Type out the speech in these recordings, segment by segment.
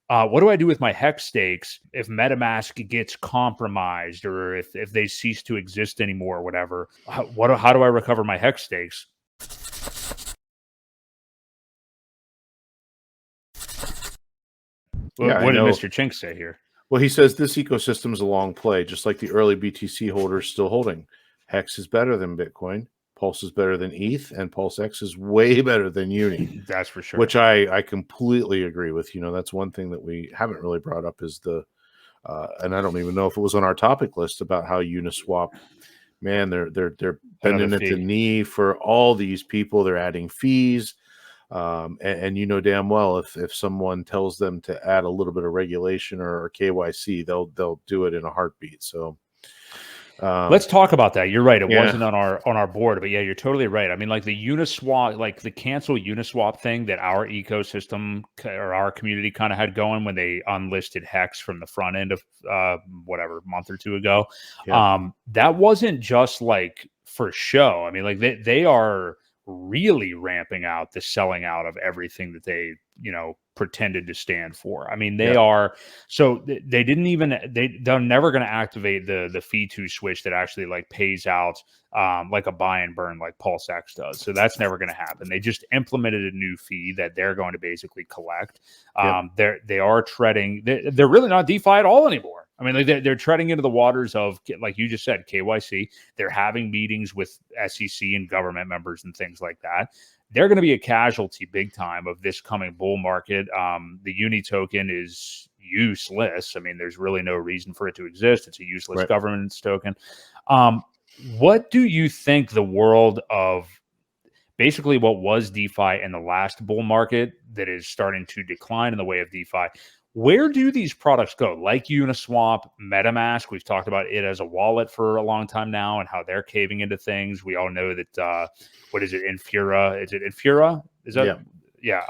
What do I do with my hex stakes if MetaMask gets compromised or if they cease to exist anymore or whatever? How do I recover my hex stakes? Yeah, What I did know. Mr. Chink say here? Well, he says this ecosystem is a long play, just like the early BTC holders still holding. Hex is better than Bitcoin. Pulse is better than ETH, and Pulse X is way better than Uni. That's for sure. Which I completely agree with. That's one thing that we haven't really brought up is and I don't even know if it was on our topic list about how Uniswap, man, they're bending at the knee for all these people. They're adding fees. And damn well if someone tells them to add a little bit of regulation or KYC, they'll do it in a heartbeat. So let's talk about that. You're right. It wasn't on our board, but yeah, you're totally right. I mean, like the Uniswap, like the cancel Uniswap thing that our ecosystem or our community kind of had going when they unlisted Hex from the front end of whatever month or two ago. Yeah. That wasn't just like for show. I mean, like they are really ramping out the selling out of everything that they pretended to stand for. I mean, they are, so they didn't even, they're never going to activate the fee to switch that actually like pays out like a buy and burn like Pulse X does. So that's never going to happen. They just implemented a new fee that they're going to basically collect. They are treading, they're really not DeFi at all anymore. I mean, like they're treading into the waters of, like you just said, KYC. They're having meetings with SEC and government members and things like that. They're going to be a casualty big time of this coming bull market. The Uni token is useless. I mean, there's really no reason for it to exist. It's a useless governance token. What do you think the world of basically what was DeFi in the last bull market that is starting to decline in the way of DeFi? Where do these products go? Like Uniswap, MetaMask, we've talked about it as a wallet for a long time now and how they're caving into things. We all know that, what is it, Infura? Is it Infura? Is that? Yeah.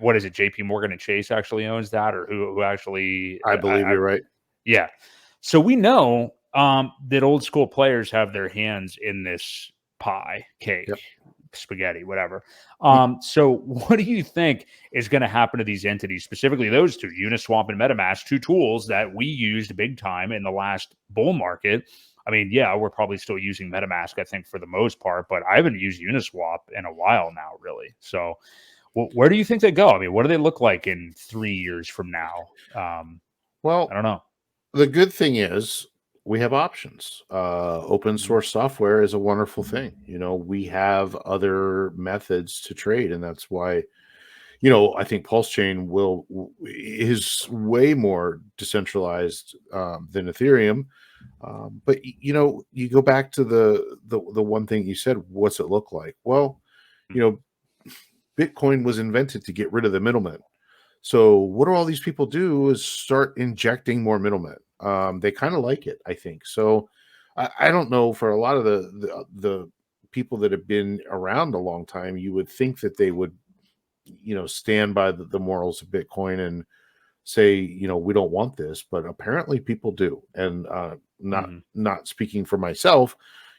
What is it? JP Morgan and Chase actually owns that, or who actually? I believe you're right. Yeah. So we know that old school players have their hands in this pie, cake, spaghetti, whatever. So what do you think is going to happen to these entities, specifically those two, Uniswap and MetaMask, two tools that we used big time in the last bull market? I mean, yeah, we're probably still using MetaMask, I think, for the most part, but I haven't used Uniswap in a while now, really. So where do you think they go? I mean, what do they look like in 3 years from now? Well, I don't know. The good thing is we have options. Open source software is a wonderful thing. We have other methods to trade, and that's why, I think Pulse Chain is way more decentralized than Ethereum. But you go back to the one thing you said. What's it look like? Well, Bitcoin was invented to get rid of the middlemen. So what do all these people do is start injecting more middlemen. They kind of like it, I think. So I don't know, for a lot of the people that have been around a long time, you would think that they would, stand by the morals of Bitcoin and say, we don't want this, but apparently people do. And not speaking for myself,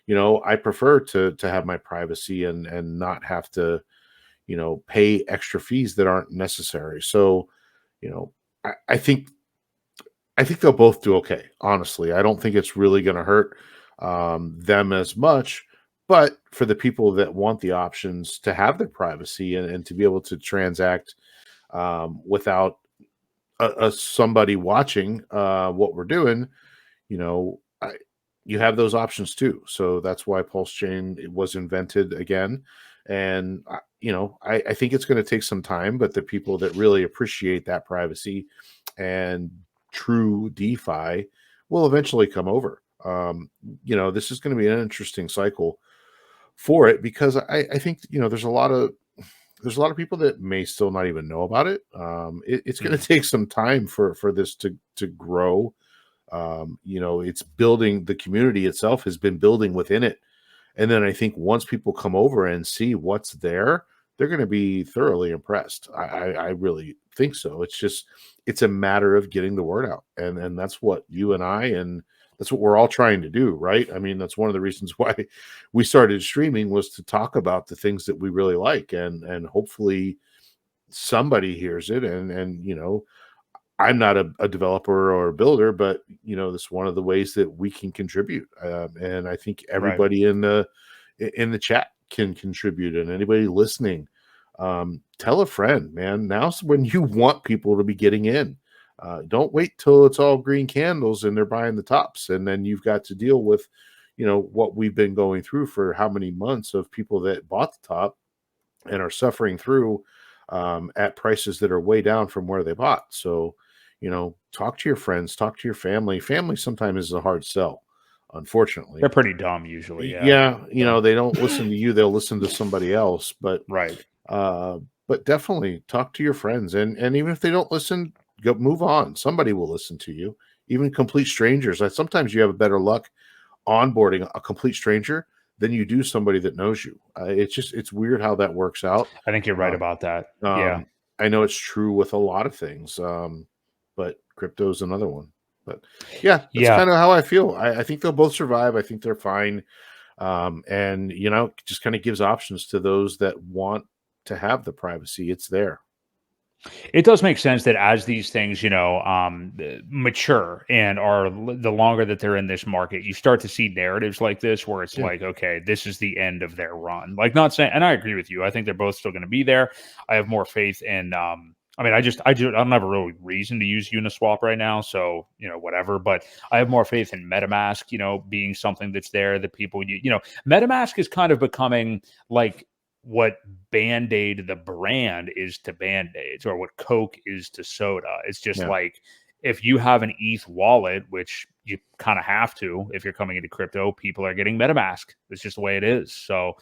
I prefer to have my privacy and not have to pay extra fees that aren't necessary. So, I think they'll both do okay. Honestly, I don't think it's really going to hurt them as much. But for the people that want the options to have their privacy and to be able to transact without somebody watching what we're doing, you have those options too. So that's why Pulse Chain was invented again. And, I think it's going to take some time, but the people that really appreciate that privacy and true DeFi will eventually come over. This is going to be an interesting cycle for it because I think, there's a lot of people that may still not even know about it. It's going to take some time for this to grow. It's building, the community itself has been building within it. And then I think once people come over and see what's there, they're going to be thoroughly impressed. I really think so. It's a matter of getting the word out. And that's what you and I, and that's what we're all trying to do, right? I mean, that's one of the reasons why we started streaming, was to talk about the things that we really like. And hopefully, somebody hears it, and I'm not a developer or a builder, but that's one of the ways that we can contribute. And I think Right. everybody in the chat can contribute, and anybody listening, tell a friend, man. Now's when you want people to be getting in. Don't wait till it's all green candles and they're buying the tops, and then you've got to deal with, what we've been going through for how many months of people that bought the top and are suffering through at prices that are way down from where they bought. So, talk to your friends, talk to your family. Family sometimes is a hard sell, unfortunately. They're pretty dumb usually. Yeah. Yeah, So, they don't listen to you; they'll listen to somebody else. But right. uh, definitely talk to your friends, and even if they don't listen, go move on. Somebody will listen to you. Even complete strangers. Like sometimes you have a better luck onboarding a complete stranger than you do somebody that knows you. It's weird how that works out. I think you're right Uh, about that. Yeah. um, I know it's true with a lot of things, but crypto is another one. But yeah, that's Yeah. kind of how I feel. I think they'll both survive. I think they're fine. And just kind of gives options to those that want to have the privacy. It's there. It does make sense that as these things, mature and the longer that they're in this market, you start to see narratives like this where it's Yeah. like, okay, this is the end of their run. Like, not saying, and I agree with you. I think they're both still going to be there. I have more faith in. I mean, I don't have a real reason to use Uniswap right now, so whatever. But I have more faith in MetaMask, being something that's there that people, MetaMask is kind of becoming like what Band-Aid the brand is to Band-Aids, or what Coke is to soda. It's just Yeah. like, if you have an ETH wallet, which you kind of have to if you're coming into crypto, people are getting MetaMask. It's just the way it is. So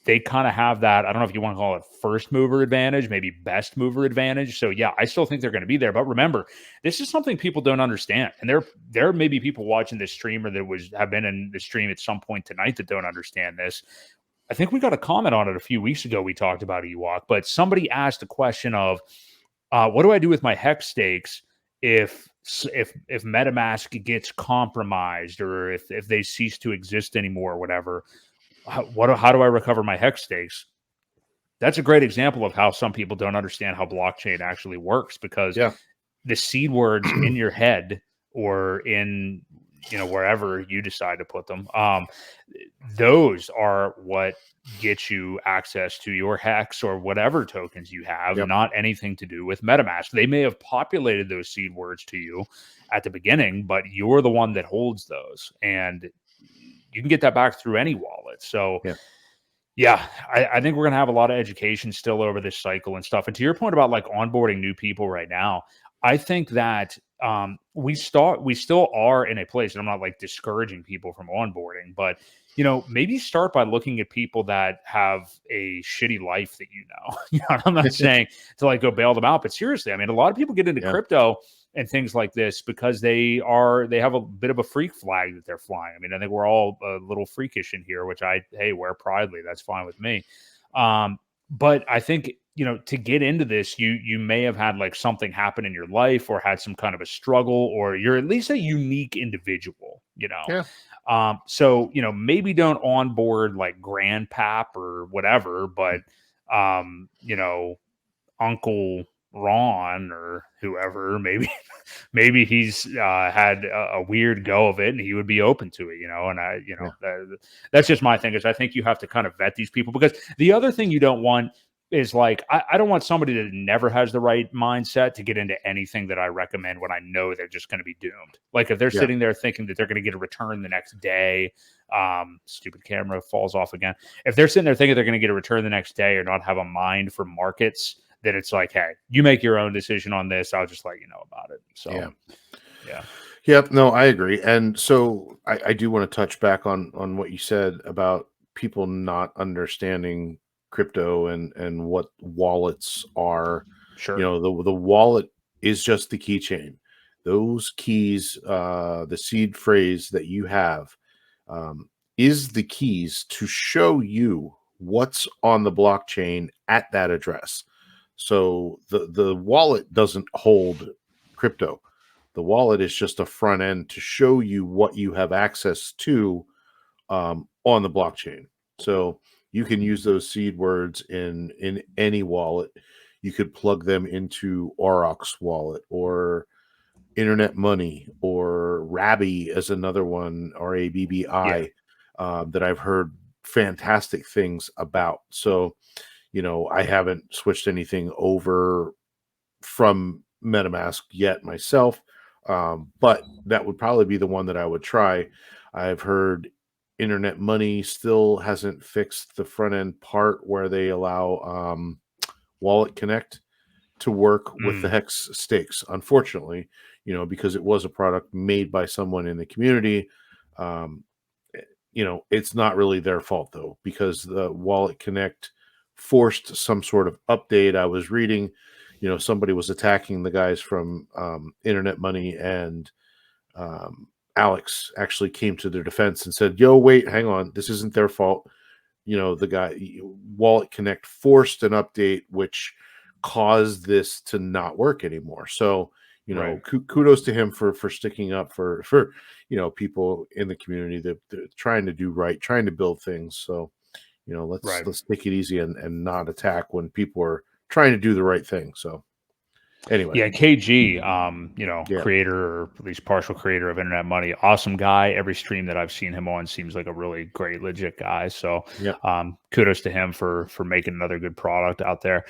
they kind of have that. I don't know if you want to call it first mover advantage, maybe best mover advantage. So yeah, I still think they're going to be there. But remember, this is something people don't understand. And there may be people watching this stream or that have been in the stream at some point tonight that don't understand this. I think we got a comment on it a few weeks ago. We talked about Ewok, but somebody asked a question of, what do I do with my hex stakes if MetaMask gets compromised, or if they cease to exist anymore or whatever? How do I recover my hex stakes? That's a great example of how some people don't understand how blockchain actually works, because the seed words in your head or in wherever you decide to put them, those are what get you access to your hex or whatever tokens you have, not anything to do with MetaMask. They may have populated those seed words to you at the beginning, but you're the one that holds those, and you can get that back through any wallet. So yeah, I think we're going to have a lot of education still over this cycle and stuff. And to your point about like onboarding new people right now, I think that we still are in a place, and I'm not like discouraging people from onboarding, but maybe start by looking at people that have a shitty life that I'm not saying to like go bail them out, but seriously, I mean, a lot of people get into crypto and things like this because they have a bit of a freak flag that they're flying. I mean, I think we're all a little freakish in here, which I wear proudly. That's fine with me. But I think, to get into this, you may have had like something happen in your life, or had some kind of a struggle, or you're at least a unique individual, so, maybe don't onboard like grandpap or whatever, but, Uncle Ron or whoever, maybe he's had a weird go of it and he would be open to it, and that's just my thing, is I think you have to kind of vet these people, because the other thing you don't want is like, I don't want somebody that never has the right mindset to get into anything that I recommend when I know they're just going to be doomed. Like if they're sitting there thinking that they're going to get a return the next day, stupid camera falls off again. If they're sitting there thinking they're going to get a return the next day, or not have a mind for markets, then it's like, hey, you make your own decision on this. I'll just let you know about it. So, yeah. Yep. No, I agree. And so I do want to touch back on what you said about people not understanding crypto and what wallets are. Sure. The wallet is just the keychain. Those keys, the seed phrase that you have, is the keys to show you what's on the blockchain at that address. So the wallet doesn't hold crypto. The wallet is just a front end to show you what you have access to on the blockchain. So you can use those seed words in any wallet. you could plug them into Aurochs wallet or Internet Money, or Rabby as another one, Rabbi, that I've heard fantastic things about. So, I haven't switched anything over from MetaMask yet myself, but that would probably be the one that I would try. I've heard Internet Money still hasn't fixed the front end part where they allow Wallet Connect to work with the hex stakes, unfortunately, because it was a product made by someone in the community. It's not really their fault though, because the Wallet Connect forced some sort of update. I was reading, somebody was attacking the guys from Internet Money, and Alex actually came to their defense and said, "Yo, wait, hang on, this isn't their fault." The guy, Wallet Connect forced an update which caused this to not work anymore. So, kudos to him for sticking up for people in the community that trying to do right, trying to build things. So, let's take it easy and not attack when people are trying to do the right thing. So, anyway, Yeah, KG, creator, or at least partial creator of Internet Money, awesome guy. Every stream that I've seen him on seems like a really great, legit guy. So, kudos to him for making another good product out there.